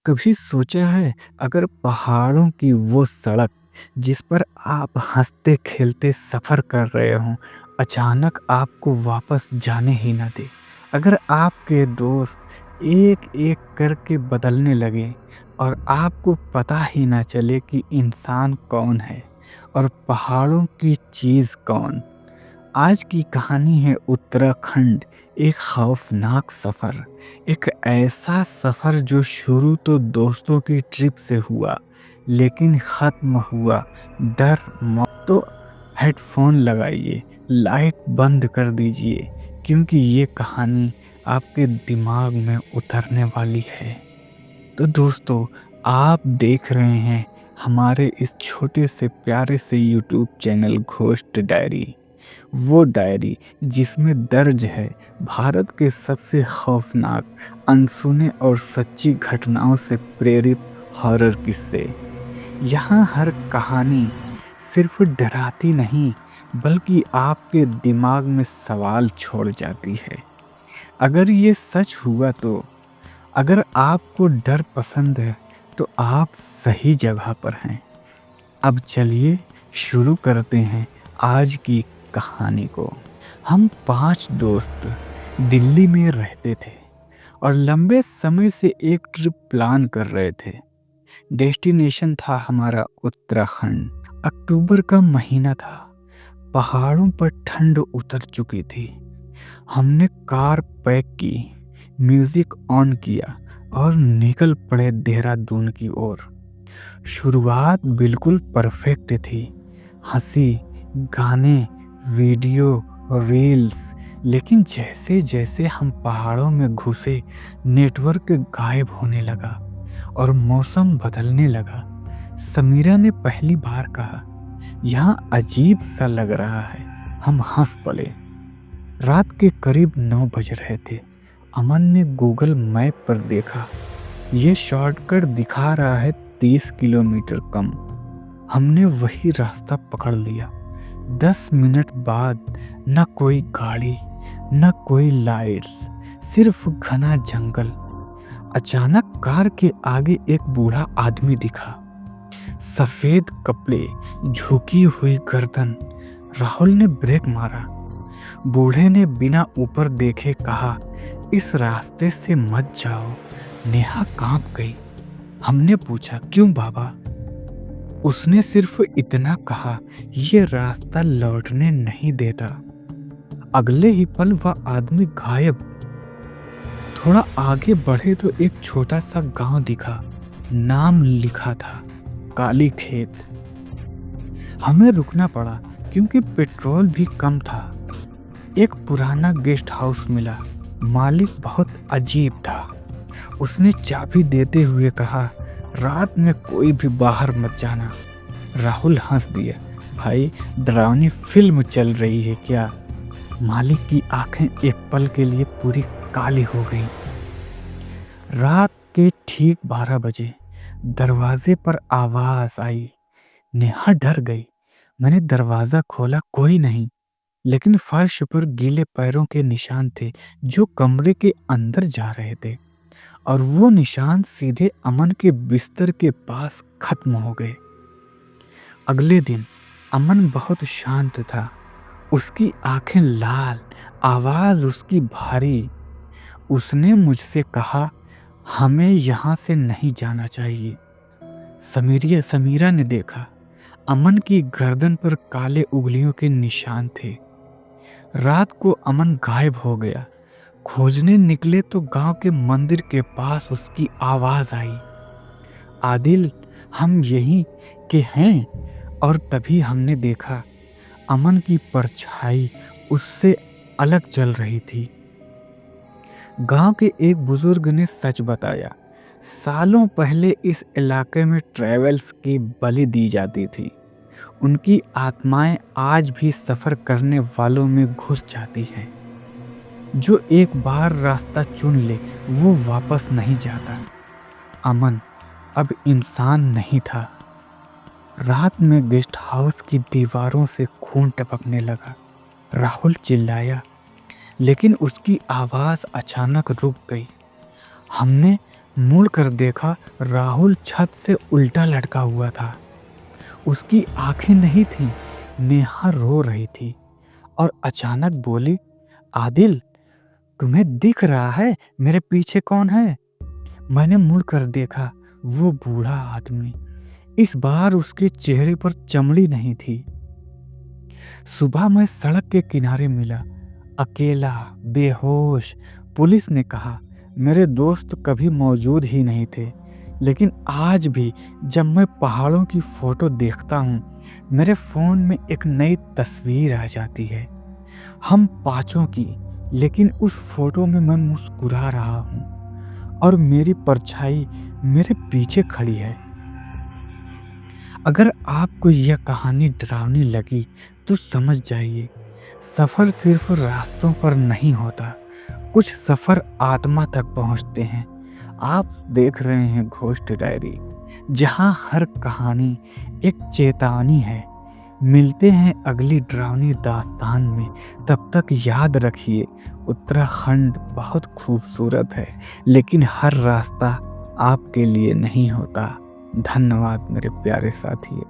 कभी सोचा है अगर पहाड़ों की वो सड़क जिस पर आप हंसते खेलते सफर कर रहे हों अचानक आपको वापस जाने ही ना दे। अगर आपके दोस्त एक एक करके बदलने लगे और आपको पता ही ना चले कि इंसान कौन है और पहाड़ों की चीज़ कौन। आज की कहानी है उत्तराखंड, एक खौफनाक सफ़र। एक ऐसा सफ़र जो शुरू तो दोस्तों की ट्रिप से हुआ, लेकिन ख़त्म हुआ डर मौत। तो हेडफोन लगाइए, लाइट बंद कर दीजिए, क्योंकि ये कहानी आपके दिमाग में उतरने वाली है। तो दोस्तों, आप देख रहे हैं हमारे इस छोटे से प्यारे से यूट्यूब चैनल घोस्ट डायरी। वो डायरी जिसमें दर्ज है भारत के सबसे खौफनाक, अनसुने और सच्ची घटनाओं से प्रेरित हॉरर किस्से। यहाँ हर कहानी सिर्फ डराती नहीं, बल्कि आपके दिमाग में सवाल छोड़ जाती है। अगर ये सच हुआ तो, अगर आपको डर पसंद है तो आप सही जगह पर हैं। अब चलिए शुरू करते हैं आज की कहानी को। हम 5 दोस्त दिल्ली में रहते थे और लंबे समय से एक ट्रिप प्लान कर रहे थे। डेस्टिनेशन था हमारा उत्तराखंड। अक्टूबर का महीना था, पहाड़ों पर ठंड उतर चुकी थी। हमने कार पैक की, म्यूजिक ऑन किया और निकल पड़े देहरादून की ओर। शुरुआत बिल्कुल परफेक्ट थी, हंसी, गाने, वीडियो, रील्स। लेकिन जैसे जैसे हम पहाड़ों में घुसे, नेटवर्क गायब होने लगा और मौसम बदलने लगा। समीरा ने पहली बार कहा, यहाँ अजीब सा लग रहा है। हम हंस पड़े। रात के करीब 9 बज रहे थे। अमन ने गूगल मैप पर देखा, ये शॉर्टकट दिखा रहा है 30 किलोमीटर कम। हमने वही रास्ता पकड़ लिया। 10 मिनट बाद न कोई गाड़ी, न कोई लाइट्स, सिर्फ घना जंगल। अचानक कार के आगे एक बूढ़ा आदमी दिखा, सफेद कपड़े, झुकी हुई गर्दन। राहुल ने ब्रेक मारा। बूढ़े ने बिना ऊपर देखे कहा, इस रास्ते से मत जाओ। नेहा कांप गई। हमने पूछा, क्यों बाबा? उसने सिर्फ इतना कहा, ये रास्ता लौटने नहीं देता। अगले ही पल वह आदमी गायब। थोड़ा आगे बढ़े तो एक छोटा सा गांव दिखा। नाम लिखा था काली खेत। हमें रुकना पड़ा क्योंकि पेट्रोल भी कम था। एक पुराना गेस्ट हाउस मिला। मालिक बहुत अजीब था। उसने चाबी देते हुए कहा, रात में कोई भी बाहर मत जाना। राहुल हंस दिया, भाई डरावनी फिल्म चल रही है क्या? मालिक की आंखें एक पल के लिए पूरी काली हो गईं। रात के ठीक 12 बजे दरवाजे पर आवाज आई। नेहा डर गई। मैंने दरवाजा खोला, कोई नहीं, लेकिन फर्श पर गीले पैरों के निशान थे जो कमरे के अंदर जा रहे थे। और वो निशान सीधे अमन के बिस्तर के पास खत्म हो गए। अगले दिन अमन बहुत शांत था। उसकी आंखें लाल, आवाज उसकी भारी। उसने मुझसे कहा, हमें यहाँ से नहीं जाना चाहिए। समीरा ने देखा, अमन की गर्दन पर काले उंगलियों के निशान थे। रात को अमन गायब हो गया। खोजने निकले तो गांव के मंदिर के पास उसकी आवाज आई, आदिल, हम यहीं के हैं। और तभी हमने देखा, अमन की परछाई उससे अलग चल रही थी। गांव के एक बुजुर्ग ने सच बताया, सालों पहले इस इलाके में ट्रेवल्स की बलि दी जाती थी। उनकी आत्माएं आज भी सफर करने वालों में घुस जाती हैं। जो एक बार रास्ता चुन ले वो वापस नहीं जाता। अमन अब इंसान नहीं था। रात में गेस्ट हाउस की दीवारों से खून टपकने लगा। राहुल चिल्लाया, लेकिन उसकी आवाज अचानक रुक गई। हमने मुड़ कर देखा, राहुल छत से उल्टा लटका हुआ था। उसकी आंखें नहीं थीं। नेहा रो रही थी और अचानक बोली, आदिल, तुम्हें दिख रहा है मेरे पीछे कौन है? मैंने मुड़ कर देखा, वो बूढ़ा आदमी। इस बार उसके चेहरे पर चमड़ी नहीं थी। सुबह मैं सड़क के किनारे मिला, अकेला, बेहोश। पुलिस ने कहा मेरे दोस्त कभी मौजूद ही नहीं थे। लेकिन आज भी जब मैं पहाड़ों की फोटो देखता हूँ, मेरे फ़ोन में एक नई तस्वीर आ जाती है। हम पाँचों की, लेकिन उस फोटो में मैं मुस्कुरा रहा हूँ और मेरी परछाई मेरे पीछे खड़ी है। अगर आपको यह कहानी डरावनी लगी तो समझ जाइए, सफ़र सिर्फ रास्तों पर नहीं होता, कुछ सफ़र आत्मा तक पहुंचते हैं। आप देख रहे हैं घोस्ट डायरी, जहां हर कहानी एक चेतावनी है। मिलते हैं अगली डरावनी दास्तान में। तब तक याद रखिए, उत्तराखंड बहुत खूबसूरत है, लेकिन हर रास्ता आपके लिए नहीं होता। धन्यवाद मेरे प्यारे साथी।